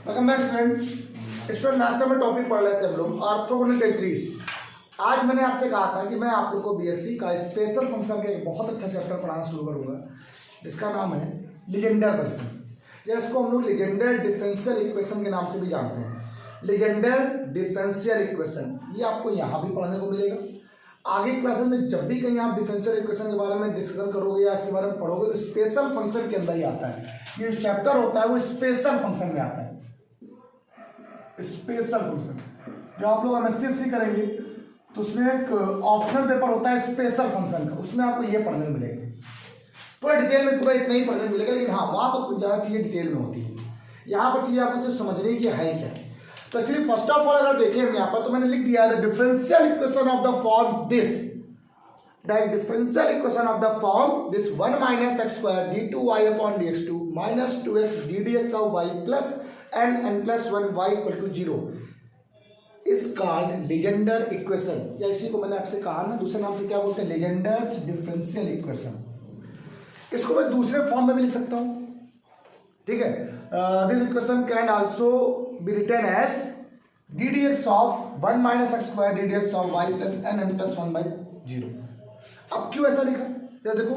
Welcome back student last time में topic पढ़ रहे थे हम लोग ऑर्थोगोनल ट्रीज। आज मैंने आपसे कहा था कि मैं आप लोग को बीएससी का स्पेशल फंक्शन का एक बहुत अच्छा चैप्टर पढ़ाना शुरू करूंगा जिसका नाम है लीजेंडर फंक्शन, या इसको हम लोग लीजेंडर डिफरेंशियल इक्वेशन के नाम से भी जानते हैं। लीजेंडर डिफरेंशियल इक्वेशन ये आपको यहाँ भी पढ़ने को मिलेगा। आगे क्लासेस में जब भी कहीं आप डिफरेंशियल इक्वेशन के बारे में डिस्कशन करोगे या इसके बारे में पढ़ोगे तो स्पेशल फंक्शन के अंदर ही आता है। ये जो चैप्टर होता है वो स्पेशल फंक्शन में आता है। स्पेशल फंक्शन जो आप लोग एमएससी करेंगे तो उसमें एक ऑप्शनल पेपर होता है स्पेशल फंक्शन का, उसमें आपको ये पढ़ने को मिलेगा। पूरा डिटेल में पूरा इतना ही पढ़ने को मिलेगा, लेकिन हाँ वहाँ पर कुछ ज़्यादा चीज़ें डिटेल में होती है। यहाँ पर चीज़ें आपको सिर्फ समझने की है क्या। तो एक्चुअली फर्स्ट ऑफ ऑल अगर देखें हम यहाँ पर तो मैंने लिख दिया है differential equation of the form this, the differential equation of the form this 1 minus x square d2y upon dx2 minus 2x ddx of y plus n plus 1 y equal to 0 is called Legendre equation। या इसी को मैंने आपसे कहा ना दूसरे नाम से क्या बोलते हैं, Legendre's differential equation। इसको मैं दूसरे फॉर्म में भी लिख सकता हूँ, ठीक है। This equation can also be written as ddx of 1 minus x square ddx of y plus n plus 1 by 0। अब क्यों ऐसा लिखा, या देखो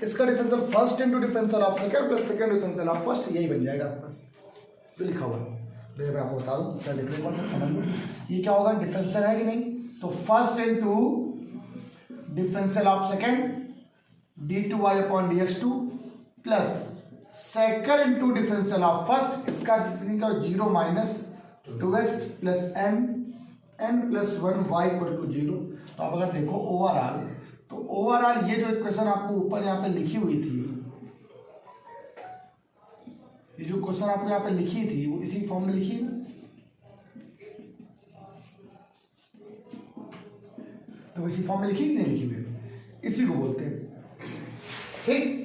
इसका differential first into differential of second plus second differential of first, यही बन जाएगा आपके पास जो लिखा हुआ है। देखिए मैं आपको बता दूं क्या लिखने पर समझ लो ये क्या होगा, डिफरेंशियल है कि नहीं। तो first into differential of second d2y upon dx2 plus second into differential of first, इसका differential 0 minus 2x plus n plus 1 y equal to 0। तो आप अगर देखो ओवरऑल तो ओवरऑल ये जो इक्वेशन आपको ऊपर यहाँ पे लिखी हुई थी, ये जो क्वेश्चन आपको यहाँ पे लिखी थी वो इसी फॉर्म में लिखी ना, तो इसी फॉर्म में लिखी कि नहीं लिखी हुई, इसी को बोलते हैं, ठीक।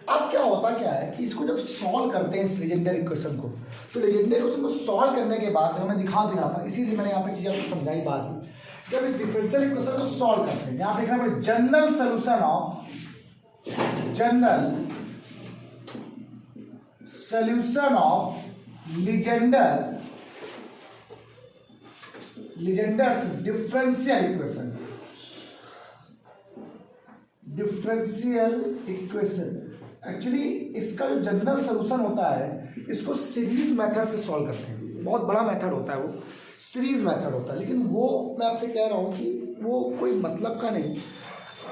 अब क्या होता क्या है कि इसको जब सॉल्व करते हैं इस लीजेंडर इक्वेशन को, तो लीजेंडर इक्वेशन को सॉल्व करने के बाद मैं दिखा दूं यहाँ पर, इसीलिए मैंने यहाँ पे चीजें आपको समझाई बाद में। जब इस डिफरेंशियल इक्वेशन को सॉल्व करते हैं, यहाँ पे लिखा है general solution of Legendre's differential equation. Actually इसका जो जनरल सॉल्यूशन होता है इसको सीरीज मेथड से सॉल्व करते हैं। बहुत बड़ा मेथड होता है, वो सीरीज मेथड होता है, लेकिन वो मैं आपसे कह रहा हूँ कि वो कोई मतलब का नहीं।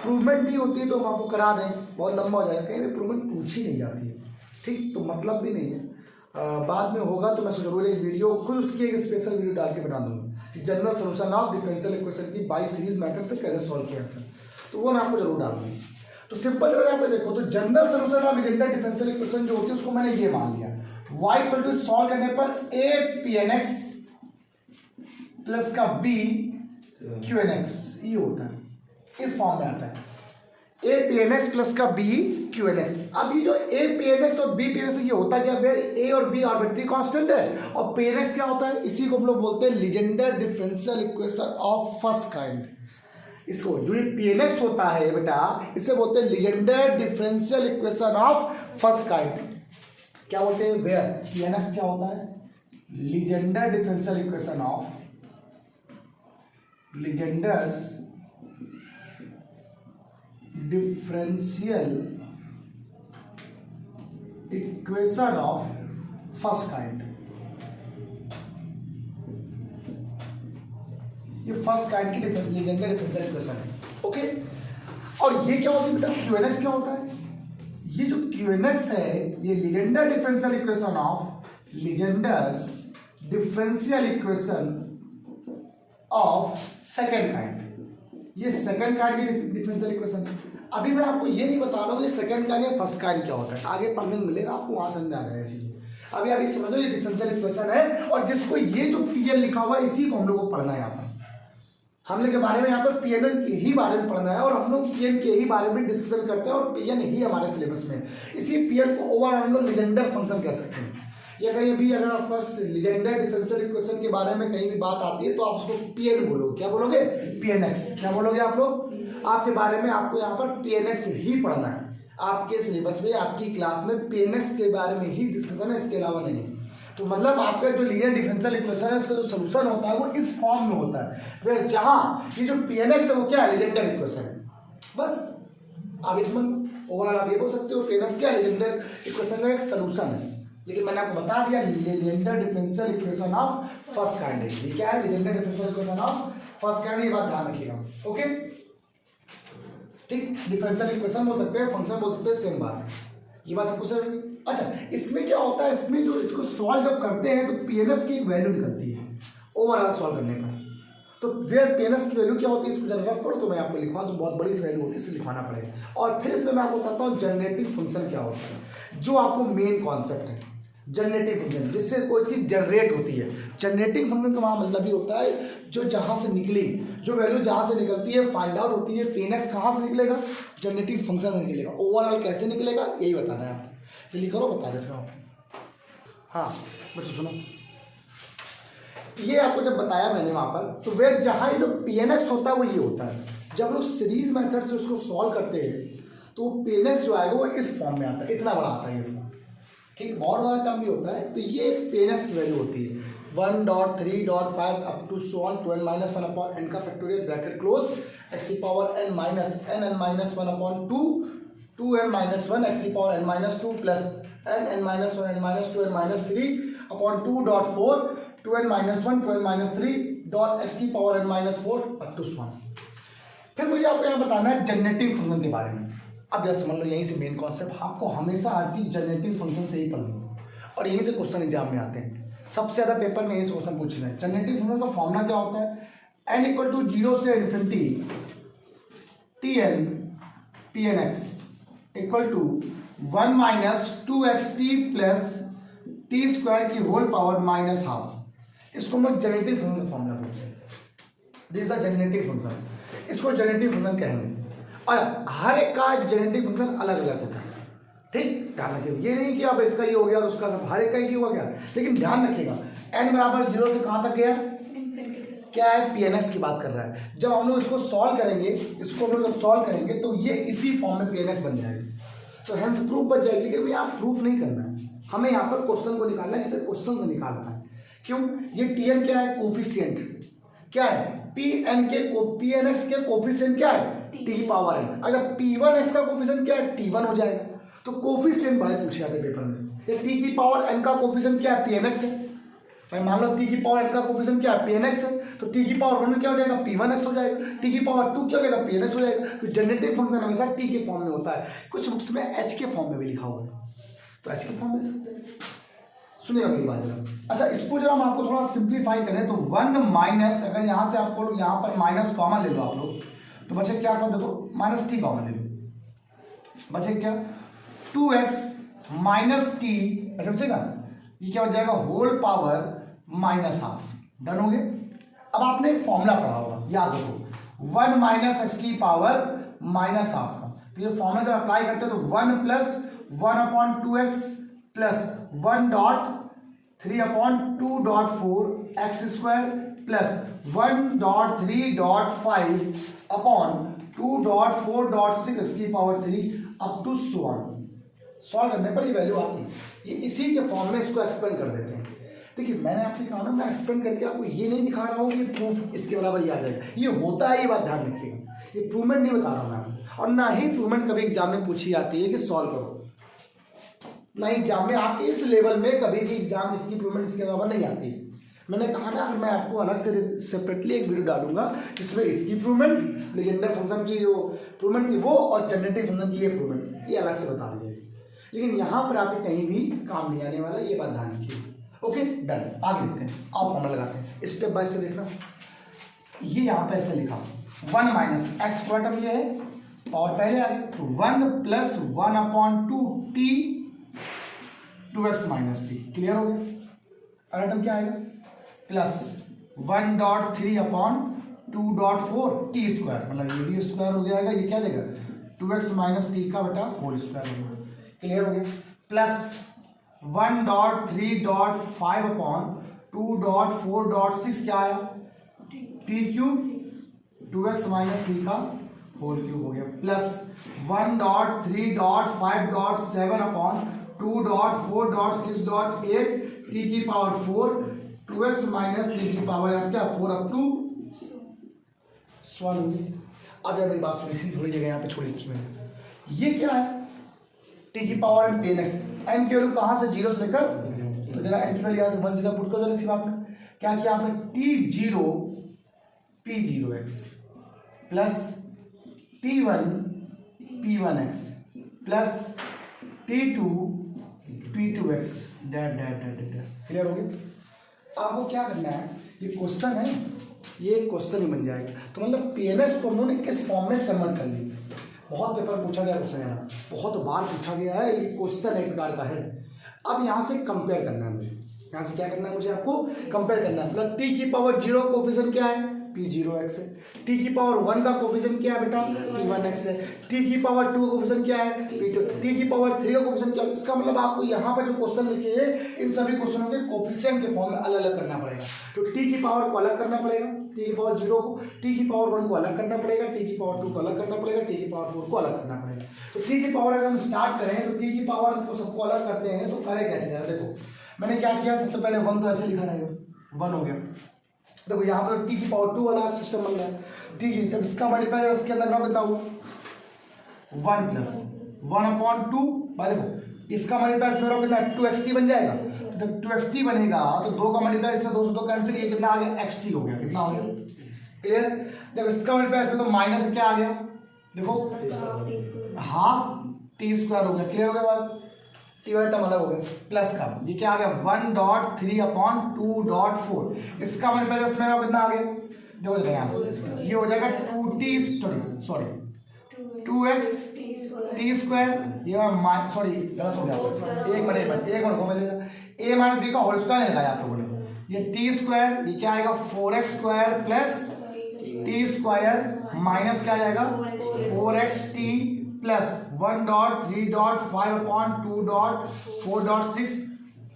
प्रूवमेंट भी होती है तो हम आपको करा दें, बहुत लंबा हो जाएगा, कहीं भी प्रूवमेंट पूछी नहीं जाती है, ठीक। तो मतलब भी नहीं है, बाद में होगा तो मैं जरूर एक वीडियो खुद उसकी एक स्पेशल वीडियो डाल के बना दूंगा कि general solution of differential equation की बाई सीरीज मेथड से कैसे सॉल्व किया था, तो वो मैं आपको जरूर डालूंगा। तो सिंपल यहाँ पे देखो, तो general solution of Legender differential equation जो होती है उसको मैंने ये मान लिया, y इक्वल टू सॉल्व करने पर a pnx प्लस का b qnx ये होता है, इस फॉर्म में आता है a pnx प्लस का b qnx। अब ये जो a pnx और b pnx ये होता है क्या, a और b आर्बिट्री कांस्टेंट है और pnx क्या होता है, इसी को हम लोग बोलते हैं Legender differential equation of first kind. इसको जो ये pnx होता है बेटा इसे बोलते हैं Legender differential equation of first kind. क्या बोलते हैं, वेयर pnx क्या होता है, Legender differential equation of Legendre's differential equation of first kind. ये फर्स्ट काइंड की लीजेंडर डिफरेंशियल इक्वेशन है, ओके। और ये क्या होती है बेटा, क्यूएनएक्स क्या होता है, ये जो क्यूएनएक्स है ये Legender differential equation of Legendre's differential equation of second kind. ये सेकंड काइंड की डिफरेंशियल इक्वेशन है। अभी मैं आपको ये नहीं बता रहा हूँ ये सेकंड काइंड या फर्स्ट काइंड क्या होता है, आगे पढ़ने में मिलेगा आपको, वहां समझ में आ जाएगा चीजें। अभी अभी समझो ये डिफरेंशियल इक्वेशन है और जिसको ये जो पीएन लिखा हुआ है इसी को हम लोग को पढ़ना है। यहाँ पर हमने के बारे में यहाँ पर पीएन के ही बारे में पढ़ना है और हम लोग पीएन के ही बारे में डिस्कशन करते हैं और पीएन ही हमारे सिलेबस में। इसी पीएन को ओवरऑल हम लोग लीजेंडर फंक्शन कह सकते हैं। या कहीं भी अगर आप पास लीजेंडर डिफरेंशियल इक्वेशन के बारे में कहीं भी बात आती है तो आप उसको पीएन बोलोगे, क्या बोलोगे, पीएनएक्स। क्या बोलोगे आप लोग, आपके बारे में आपको यहाँ पर पीएनएक्स ही पढ़ना है। आपके सिलेबस में आपकी क्लास में पीएनएक्स के बारे में ही डिस्कशन है, इसके अलावा नहीं। तो मतलब आपका जो लीनियर डिफरेंशियल इक्वेशन है इसका जो सोल्यूशन होता है वो इस फॉर्म में होता है, फिर जहाँ ये जो पीएनएक्स है वो क्या है, लीनियर इक्वेशन है। बस आप इसमें ओवरऑल आप ये बोल सकते हो पीएनएक्स क्या है, लीनियर इक्वेशन का एक सोल्यूशन है। लेकिन मैंने आपको बता दिया linear differential equation of first kind है। ये क्या है, linear differential equation of first kind, ये बात ध्यान रखिएगा। ओके ठीक, डिफरेंशियल इक्वेशन बोल सकते हैं, फंक्शन बोल सकते हैं, सेम बात है, ये बात सबको समझ में। अच्छा इसमें क्या होता है, इसमें जो इसको सॉल्व जब करते हैं तो पीएनएस की एक वैल्यू निकलती है ओवरऑल सॉल्व करने पर। तो वेयर पीएनएस की वैल्यू क्या होती है, इसको जरा रफ करो तो मैं आपको लिखवा दूँ, बहुत बड़ी वैल्यू होती है, इसे लिखवाना पड़ेगा। और फिर इसमें मैं आपको बताता हूँ जनरेटिव फंक्शन क्या होता है, जो आपको मेन कॉन्सेप्ट है जनरेटिव फंक्शन, जिससे कोई चीज़ जनरेट होती है। जनरेटिव फंक्शन का वहाँ मतलब ही होता है जो जहाँ से निकली, जो वैल्यू जहाँ से निकलती है फाइंड आउट होती है। पीएनएक्स कहाँ से निकलेगा, जनरेटिव फंक्शन से निकलेगा। ओवरऑल कैसे निकलेगा यही बताना है आपको, जल्दी करो बता देते हो आप। हाँ बच्चों सुनो, ये आपको जब बताया मैंने वहाँ पर, तो वे जहाँ जो पीएनएक्स होता है वो ये होता है। जब लोग सीरीज मेथड से उसको सॉल्व करते हैं तो पीएनएक्स जो आएगा वो इस फॉर्म में आता है, इतना बड़ा आता है ये फॉर्म, ठीक है, बहुत बड़ा टर्म भी होता है। तो ये पीएनएक्स की वैल्यू होती है 1.3.5 up to so on 2n - 1 upon n का फैक्टोरियल ब्रैकेट क्लोज x की power n minus n(n - 1) upon 2n - 1 x की power n - 2 plus n(n - 1) n - 2 n - 3 upon 2.4 2n - 1 2n - 3 dot x की power n - 4 up to so on. फिर मुझे आपको यहाँ बताना है जनरेटिव फंक्शन के बारे में। अब जैसे मान लो यहीं से मेन कॉन्सेप्ट, आपको हमेशा हर चीज जनरेटिव फंक्शन से ही पढ़नी है और यहीं से क्वेश्चन एग्जाम में आते हैं। सबसे ज़्यादा पेपर में यहीं से क्वेश्चन पूछ रहे हैं। जनरेटिव फंक्शन का फॉर्मूला क्या होता है, n = 0 से infinity Tn Pnx = 1 - 2xt plus t² की होल पावर -½ इसको हम जनरेटिव फंक्शन का फॉर्मूला बोलते हैं। This is the generative function, इसको जनरेटिव फंक्शन कहेंगे। और हर एक का जनरेटिव फंक्शन अलग अलग होता है, ठीक, ध्यान रखिएगा। ये नहीं कि अब इसका ये हो गया तो उसका सब, हर एक का ही होगा क्या, लेकिन ध्यान रखिएगा n बराबर 0 से कहाँ तक गया, क्या है, पीएनएक्स की बात कर रहा है। जब हम लोग इसको सॉल्व करेंगे, इसको हम लोग जब सॉल्व करेंगे तो ये इसी फॉर्म में पीएनएक्स बन जाएगी। तो हेंस प्रूफ बच जाएगी, लेकिन यहाँ प्रूफ नहीं करना है, हमें यहाँ पर क्वेश्चन को निकालना है, जिससे क्वेश्चन से निकालना है। क्यों, ये टीएन क्या है, कोफिशिएंट क्या है, पीएनएक्स के कोफिशिएंट क्या है, टी पावर n। अगर p1x का कोफिशिएंट क्या है, t1 हो जाएगा। तो कोफिशिएंट भाई पूछे जाते पेपर में, ये t की पावर n का कोफिशिएंट क्या है, pnx है। भाई मान लो t की पावर n का कोफिशिएंट क्या है, pnx है, तो t की पावर 1 क्या हो जाएगा, p1x हो जाएगा, t की पावर 2 क्या हो जाएगा, pnx हो जाएगा। तो जनरेटिव फंक्शन हमेशा t के फॉर्म में होता है। कुछ बुक्स में h के फॉर्म में भी लिखा हुआ है, तो h के फॉर्म में लिख सकते हैं। सुनिएगा मेरी बात जरा। अच्छा इसको जरा हम आपको थोड़ा सिंप्लीफाई करें तो 1 माइनस, अगर यहाँ से आपको लोग यहाँ पर माइनस कॉमन ले लो आप लोग, तो बचे क्या, देखो माइनस टी कॉमन ले लो, बचे क्या 2x माइनस टी, अच्छा बचेगा ये क्या हो जाएगा, होल पावर -½ डन हो गया। अब आपने एक फॉर्मूला पढ़ा होगा, याद रखो 1 - x की पावर -½ का, तो ये फॉर्मूला जब अप्लाई करते हैं तो 1 + 1/2x plus 1.3/2.4 x² plus 1.3.5 upon 2.4.6 की power 3 up to so on. Solve करने पर ये वैल्यू आती है, ये इसी के फॉर्म में इसको एक्सपेंड कर देते हैं। देखिए मैंने आपसे कहा ना, मैं एक्सपेंड करके आपको ये नहीं दिखा रहा हूँ कि प्रूफ इसके बराबर ये आ जाएगा, ये होता है, ये बात ध्यान रखिएगा। ये प्रूवमेंट नहीं बता रहा हूँ मैं आपको, और ना ही प्रूवमेंट कभी एग्जाम में पूछी जाती है कि सॉल्व करो, ना एग्जाम में आपके इस लेवल में कभी भी एग्जाम इसकी प्रूवमेंट इसके बराबर नहीं आती है। मैंने कहा ना, मैं आपको अलग से सेपरेटली एक वीडियो डालूंगा जिसमें इसकी प्रूवमेंट, लेजेंडर फंक्शन की जो प्रूवमेंट थी वो, और जनरेटिव फंक्शन की ये प्रूवमेंट, ये अलग से बता दी जाएगी। लेकिन यहाँ पर आपके कहीं भी काम नहीं आने वाला, ये बात ध्यान रखिए। ओके डन, आगे लिखते हैं, आप फॉर्मूला लगाते हैं, स्टेप बाय स्टेप देखना। ये यहाँ पे ऐसे लिखा 1 माइनस एक्स स्क्वायर टर्म ये है, और पहले आ गया तो 1 + 1/2t 2x - t, क्लियर हो गया। अगला टर्म क्या आएगा, प्लस 1.3/2.4t², मतलब ये भी स्क्वायर हो जाएगा, ये क्या जाएगा 2x - t का बटा होल स्क्वायर हो गया, क्लियर हो गया। प्लस 1.3.5/2.4.6 क्या आया, t³ 2x - t का होल क्यूब हो गया, प्लस 1.3.5.7/2 2.4.6.8 टी की पावर 4 2x माइनस टी की पावर क्या 4 अप टू सॉल्व होगी। अब यार मेरी बात सुनिए, इसी थोड़ी जगह यहाँ पे छोड़ लिखी मैंने, ये क्या है टी की power N P N X, N की वैल्यू कहाँ से 0 से लेकर, तो जरा एन की वैल्यू यहाँ से 1 0 पुट करो जरा इसी बात में। क्या किया आपने, T0 P0x plus T1 P1x plus T2 P2x that that that that. Clear हो गया। आपको क्या करना है, ये क्वेश्चन है, ये क्वेश्चन ही बन जाएगा। तो मतलब पीएनएक्स को हम लोगों ने इस फॉर्म में कन्वर्ट कर लिया। बहुत पेपर पूछा गया क्वेश्चन है, बहुत बार पूछा गया है, ये क्वेश्चन एक प्रकार का है। अब यहाँ से कंपेयर करना है मुझे, यहाँ से क्या करना है मुझे, आपको कंपेयर करना है। मतलब टी की पावर 0 कोफिशिएंट क्या है, P0x है। टी की पावर 1 का कोफिशिएंट क्या है बेटा, P1x है। टी की पावर 2 का कोफिशिएंट क्या है, P2। टी की पावर 3 का कोफिशिएंट क्या है। इसका मतलब आपको यहाँ पर जो क्वेश्चन लिखे हैं इन सभी क्वेश्चनों के कोफिशिएंट के फॉर्म में अलग अलग करना पड़ेगा। तो टी की पावर को अलग करना पड़ेगा, टी की पावर 0 को, टी की पावर 1 को अलग करना पड़ेगा, टी की पावर 2 को अलग करना पड़ेगा, टी की पावर 4 को अलग करना पड़ेगा। तो टी की पावर अगर हम स्टार्ट करें तो टी की पावर को सबको अलग करते हैं तो करें कैसे यार। देखो मैंने क्या किया, सबसे पहले 1 तो ऐसे लिखा रहेगा, 1 हो गया। देखो यहाँ पर टी की पावर 2 वाला सिस्टम बन रहा है, टी की, जब इसका मल्टीप्लाई इसके अंदर कितना हुआ 1 प्लस 1/2। देखो इसका मल्टीप्लाई इसमें कितना 2xt बन जाएगा। तो जब 2xt बनेगा तो 2 का मल्टीप्लाई इसमें 2 से 2 कैंसिल, ये कितना आ गया xt हो गया। कितना हो गया, क्लियर। जब इसका मल्टीप्लाई इसमें तो माइनस क्या आ गया, देखो हाफ टी स्क्वायर हो गया। क्लियर हो गया बात, टी वाला टर्म अलग हो गया, प्लस का ये क्या आ गया 1.3/2.4। इसका मल्टीप्लाई इसमें कितना आ गया, जो ये हो जाएगा 2x टी स्क्वायर, ये सॉरी गलत हो गया, एक मिनट मिलेगा a माइनस बी का होल स्क्वायर लगाया आप लोगों ने, ये टी स्क्वायर, ये क्या आएगा 4x square plus T square minus क्या आ जाएगा 4xt प्लस 1.3.5/2.4.6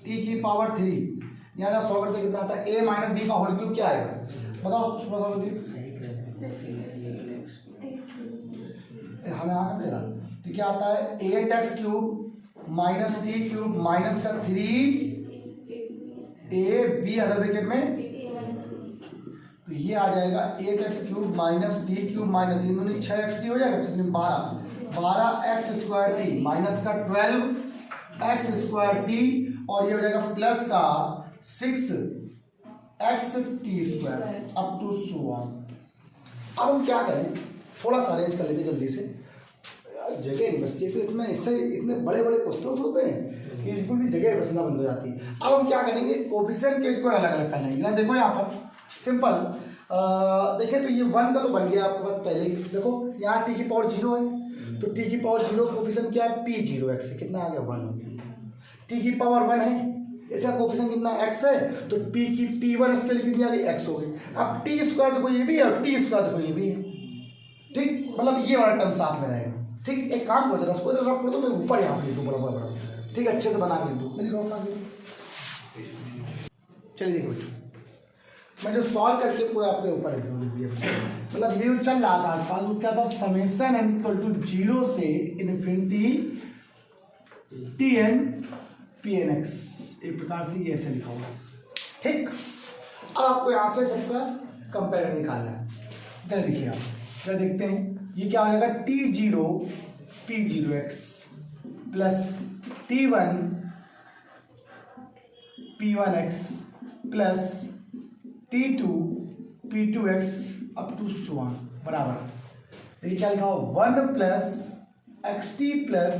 टी की पावर 3। यहाँ 100 करते कितना आता है, a माइनस बी का होल क्यूब क्या आएगा बताओ, हमें आगे दे रहा तो क्या आता है 8x cube minus T cube minus का 3ab अदर ब्रैकेट में, तो ये आ जाएगा 8x cube minus T cube minus 3 दूनी 6xt हो जाएगा, कितनी 12x स्क्वायर टी माइनस का 12x स्क्वायर टी और ये हो जाएगा प्लस का 6xt square up to so on. अब हम क्या करें, थोड़ा सा अरेंज कर लेते जल्दी से, जगह नहीं बचती, तो इसमें इससे इतने बड़े बड़े क्वेश्चंस होते हैं कि बिल्कुल भी जगह बचना बंद हो जाती है। अब हम क्या करेंगे, कोफिशिएंट के इक्वल अलग अलग कर लेंगे। देखो यहाँ पर सिंपल देखिए, तो ये 1 का तो बन गया आपके पास पहले ही। देखो यहाँ टी की पावर 0 है, तो टी की पावर 0 कोफिशिएंट क्या है P0x है, कितना आ गया 1 हो गया। टी की पावर 1 है, इसका कोफिशिएंट कितना x है, तो P1 इसके लिए कितनी आ गई x हो गई। अब टी स्क्वायर देखो ये भी है और टी स्क्वायर देखो ये भी है, ठीक, मतलब ये वाला टर्म साथ में रहेगा। ठीक, एक काम करो जरा इसको रफ कर दो, मैं ऊपर यहाँ पे लिख दूँ बड़ा, ठीक, अच्छे से बना के लिख दूँ। चलिए देखिए बच्चों, मैं जो सॉल्व करके पूरा आपके ऊपर लिख दिया, मतलब ये चल रहा था आजकल क्या था, समेशन n इक्वल टू 0 से इन्फिनिटी Tn Pnx, एक प्रकार से ये ऐसे लिखा हुआ। ठीक, अब आपको यहाँ से सबका कंपेयर निकालना है। चलिए देखिए आप क्या देखते हैं, ये क्या हो जाएगा T0 P0x plus T1 P1x plus T2 P2x up to so on बराबर, देखिए क्या लिखा हो 1 plus xt plus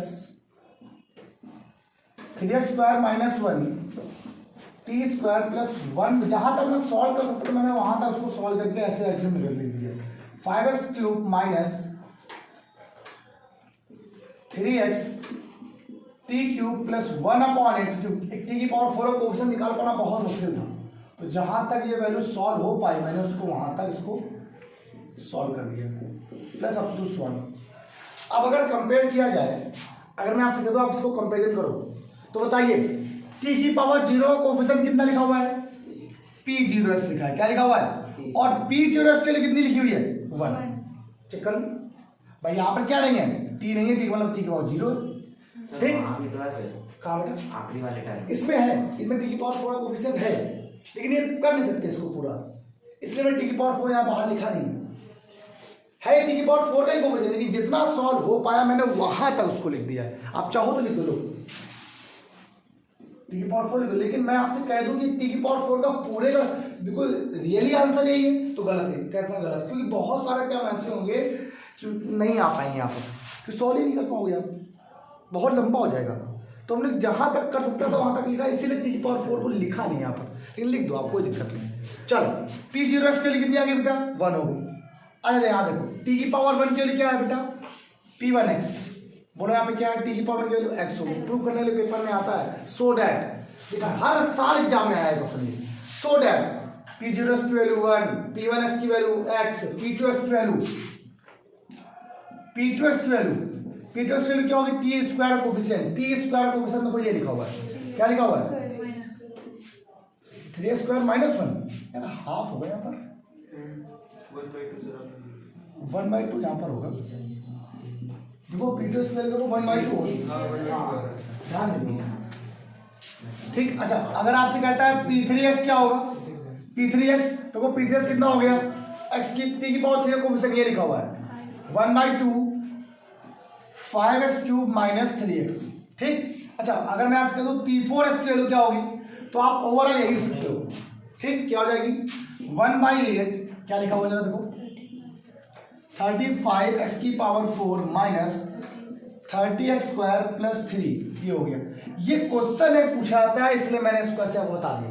3x square minus 1 T square plus 1। जहां तक मैं सॉल्व कर सकता मैंने वहां तक उसको सॉल्व करके ऐसे लिख दिया 5x cube minus 3x T cube plus 1/8 cube. T की पावर 4 को कोफिशिएंट निकाल पाना बहुत मुश्किल था, तो जहां तक ये वैल्यू सॉल्व हो पाई मैंने उसको वहां तक इसको सॉल्व कर दिया प्लस अप टू सॉल्व। अब अगर कंपेयर किया जाए, अगर मैं आपसे कह दूं आप इसको कंपेरिजन करो तो बताइए टी की पावर 0 कोफिशिएंट कितना लिखा हुआ है, P0x लिखा है, क्या लिखा हुआ है, और P0x के लिए कितनी लिखी हुई है 1। चेक कर भाई, यहाँ पर क्या नहीं है, टी नहीं है, टी मतलब टी की पावर 0 है। ठीक, कहाँ बेटा? आखिरी वाले टाइम इसमें है, इसमें टी की पावर 4 का कोफिशिएंट है, लेकिन ये कर नहीं सकते इसको पूरा, इसलिए मैं टी की पावर 4 यहाँ बाहर लिखा नहीं है। टी की पावर 4 का ही कोफिशिएंट, लेकिन जितना सॉल्व हो पाया मैंने वहां तक उसको लिख दिया है। आप चाहो तो लिख दो लो टी की पावर 4 लिख दो, लेकिन मैं आपसे कह दूं कि टी की पावर 4 का पूरे का बिल्कुल रियली आंसर यही है तो गलत है। कैसा गलत? क्योंकि बहुत सारे टर्म ऐसे होंगे कि नहीं आ पाएंगे यहाँ पर, कि सॉल्व ही नहीं कर पाओगे आप, बहुत लंबा हो जाएगा। तो हमने जहां तक कर सकता था वहां तक लिखा, इसीलिए टी की पावर 4 को लिखा नहीं यहाँ पर, लेकिन लिख दो आप, कोई दिक्कत नहीं। चलो P0 के लिए कितनी आ गई बेटा? 1 हो गई। अरे यहाँ देखो टी की पावर 1 के लिए क्या है बेटा? P1x। बोलो यहाँ पे क्या है? टी की पावर 1 की वैल्यू x होगी। प्रूव करने के लिए पेपर में आता है सो डैट, देखा हर साल एग्जाम में आया क्वेश्चन ये, सो डैट P0 की वैल्यू 1, P1x की वैल्यू x, P2x की वैल्यू क्या होगी? T square coefficient. T square coefficient देखो ये लिखा हुआ है, क्या लिखा हुआ है? 3 स्क्वायर माइनस 1, यार हाफ होगा यहाँ पर, 1/2 यहाँ पर होगा। देखो P2 स्क्वायर देखो 1/2 होगा, ध्यान दीजिए। ठीक, अच्छा अगर आपसे कहता है P3x क्या होगा? P3x देखो P3x कितना हो गया? x की टी की पावर 3 कोफिशिएंट ये लिखा हुआ है 1/2 5x क्यूब माइनस 3x। ठीक, अच्छा अगर मैं आपसे कहूँ P4x की वैल्यू क्या होगी, तो आप ओवरऑल यही लिख सकते हो। ठीक, क्या हो जाएगी? 1/8, क्या लिखा हुआ जरा देखो, 35x की power 4 minus 30x square plus 3, ये हो गया। ये क्वेश्चन एक पूछा जाता है, इसलिए मैंने इसको ऐसे आपको बता दिया।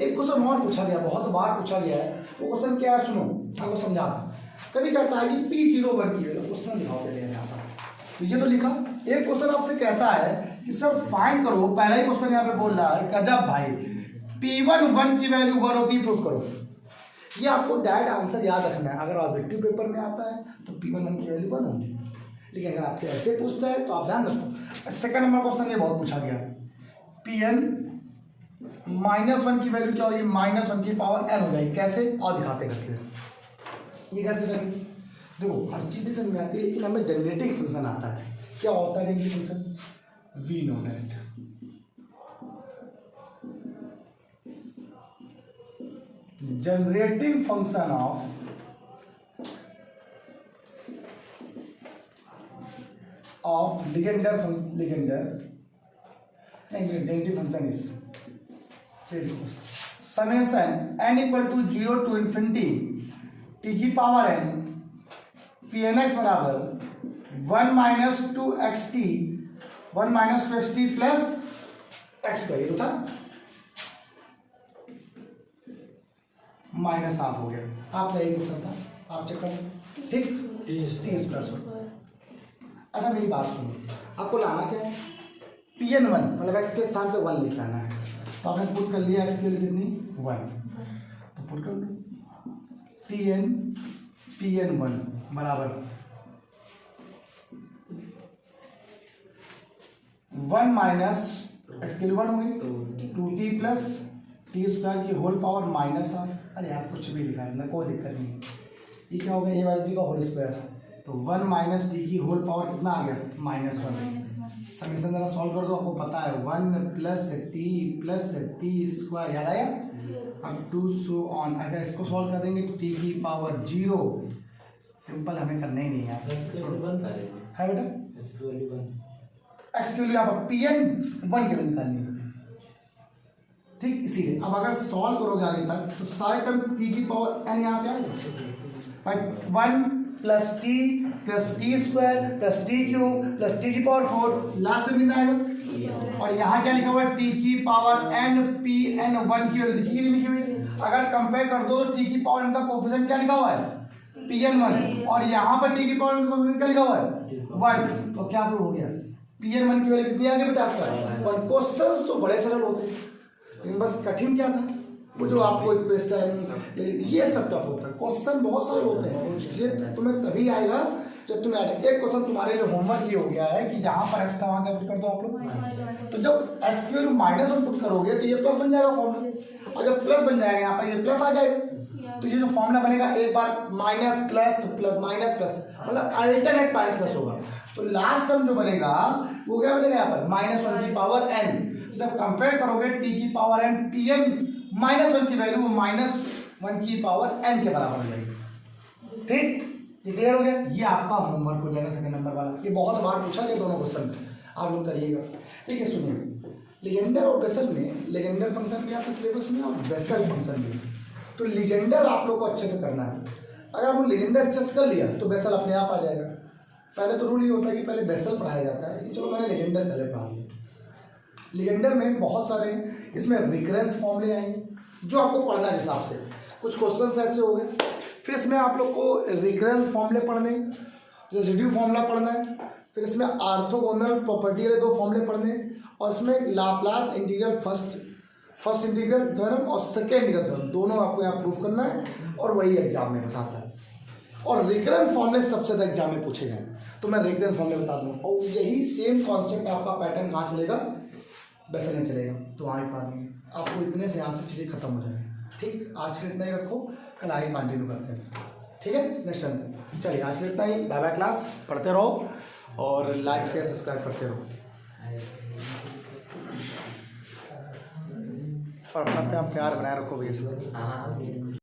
एक क्वेश्चन और पूछा गया, बहुत बार पूछा गया है, वो क्वेश्चन क्या है सुनो, आपको समझाता। कभी कहता है कि P01 की वैल्यू, क्वेश्चन लिखा होता है यहाँ पर, तो ये तो लिखा। एक क्वेश्चन आपसे कहता है कि सर फाइंड करो, पहला ही क्वेश्चन यहाँ पे बोल रहा है गजब भाई, P11 की वैल्यू 1 होती है, प्रूफ करो। ये आपको डायरेक्ट आंसर याद रखना है। अगर ऑब्जेक्टिव पेपर में आता है तो P11 की वैल्यू 1 होगी, लेकिन अगर आपसे ऐसे पूछता है तो आप ध्यान रखो। सेकंड नंबर क्वेश्चन ये बहुत पूछा गया, Pn -1 की वैल्यू क्या होगी? -1 की पावर n हो जाएगी। कैसे? और दिखाते करके, ये कैसे करेंगे? देखो हर चीज समझ में आती है, लेकिन हमें जनरेटिंग फंक्शन आता है। क्या होता है generating function? We know that generating function of Legendre generating function is summation n = 0 to infinity T की पावर n Pnx बराबर 1 - 2xt प्लस x का, ये था माइनस हाफ हो गया। आपका यही क्वेश्चन था, आप चेक करो। ठीक, टी प्लस। अच्छा मेरी बात सुनो, आपको लाना क्या है? Pn1 मतलब x के स्थान पे 1 लिख लाना है। तो आपने पुट कर लिया x की वैल्यू कितनी? 1, तो पुट कर लो Pn1 बराबर 1 माइनस x की वैल्यू 1 होगी 2t प्लस टी स्क्वायर की होल पावर माइनस हाफ। अरे यार कुछ भी लिखा है ना, कोई दिक्कत नहीं। ये क्या हो गया? a/b का होल स्क्वायर, तो 1 माइनस टी की होल पावर कितना आ गया? -1। समीकरण जरा सॉल्व कर दो, आपको पता है 1 प्लस टी स्क्वायर, याद आया? अब टू सो ऑन। अगर इसको सॉल्व कर देंगे तो टी की पावर 0, सिंपल, हमें करना ही नहीं है है बेटा। एक्स की वैल्यू यहाँ पर Pn1 के लिए निकालनी है। ठीक, इसीलिए अब अगर सॉल्व करोगे आगे तक तो सारे टर्म टी की पावर n यहाँ पे आएगा, 1 plus T square plus T cube plus T की पावर 4, लास्ट में कितना आएगा? और यहाँ क्या लिखा हुआ है? टी की पावर n Pn1 की वैल्यू लिखी लिखी हुई। अगर कंपेयर कर दो तो टी की पावर n का कोफिशिएंट क्या लिखा हुआ है? Pn1, और यहाँ पर टी की पावर n का कोफिशिएंट क्या लिखा हुआ है? 1। तो क्या प्रूव हो गया? Pn1 की वैल्यू कितनी आ गई बेटा आपका? पर क्वेश्चंस तो बड़े सरल होते हैं, लेकिन बस कठिन क्या था? वो जो आपको क्वेश्चन, ये सब टफ होता है। क्वेश्चन बहुत सारे होते हैं, ये तुम्हें तभी आएगा जब तुम्हें आएगा। एक क्वेश्चन तुम्हारे लिए होमवर्क ये हो गया है कि जहाँ पर x था वहाँ क्या पुट कर दो आप लोग। तो जब x की वैल्यू -1 पुट करोगे तो ये प्लस बन जाएगा फॉर्मूला, और जब प्लस बन जाएगा यहाँ पर ये प्लस आ जाएगा। तो ये जो फॉर्मूला बनेगा एक बार minus plus plus minus plus, मतलब अल्टरनेट माइनस प्लस होगा। तो लास्ट टर्म जो बनेगा वो क्या बनेगा यहाँ पर -1 की पावर n। तो जब कंपेयर करोगे t की पावर n tn -1 की वैल्यू वो -1 की पावर n के बराबर हो जाएगी। ठीक, ये क्लियर हो गया। ये आपका होमवर्क हो जाएगा सेकंड नंबर वाला। ये बहुत बार पूछा गया दोनों क्वेश्चन, आप लोग करिएगा। ठीक है, सुनिए, लीजेंडर और बेसल में, लीजेंडर फंक्शन भी आपके सिलेबस में और बेसल फंक्शन भी। तो लीजेंडर आप लोग को अच्छे से करना है। अगर हम लीजेंडर अच्छे से कर लिया तो बेसल अपने आप आ जाएगा। पहले तो रूल ये होता है कि पहले बेसल पढ़ाया जाता है, चलो मैंने लीजेंडर पहले पढ़ा दिया। लीजेंडर में बहुत सारे इसमें रिकरेंस फॉर्मूले आएंगे जो आपको पढ़ना है हिसाब से। कुछ क्वेश्चन ऐसे हो गए। फिर इसमें आप लोग को रिकरेंस फॉर्मूले पढ़ने, रेसिड्यू फॉर्मूला पढ़ना है। फिर इसमें ऑर्थोगोनल प्रॉपर्टी वाले 2 फॉर्मूले पढ़ने, और इसमें Laplace integral first integral theorem और सेकेंड इंटीग्रल थ्योरम दोनों आपको यहाँ प्रूफ करना है, और वही एग्जाम में बताता है। और रिकरेंस फॉर्मूले सबसे ज़्यादा एग्जाम में पूछे गए, तो मैं रिकरेंस फॉर्मूले बता दूँ। और यही सेम कॉन्सेप्ट आपका पैटर्न कहाँ चलेगा, बेसल में चलेगा। तो वहाँ ही पा देंगे आपको, इतने से यहाँ से चीज़ें खत्म हो जाएंगी। ठीक, आज के इतना ही रखो, कल आगे कंटिन्यू करते हैं। ठीक है, नेक्स्ट टाइम तक चलिए आज के इतना ही। बाय बाय क्लास, पढ़ते रहो और लाइक शेयर सब्सक्राइब करते रहो, और अपना प्यार बनाए रखो भैया।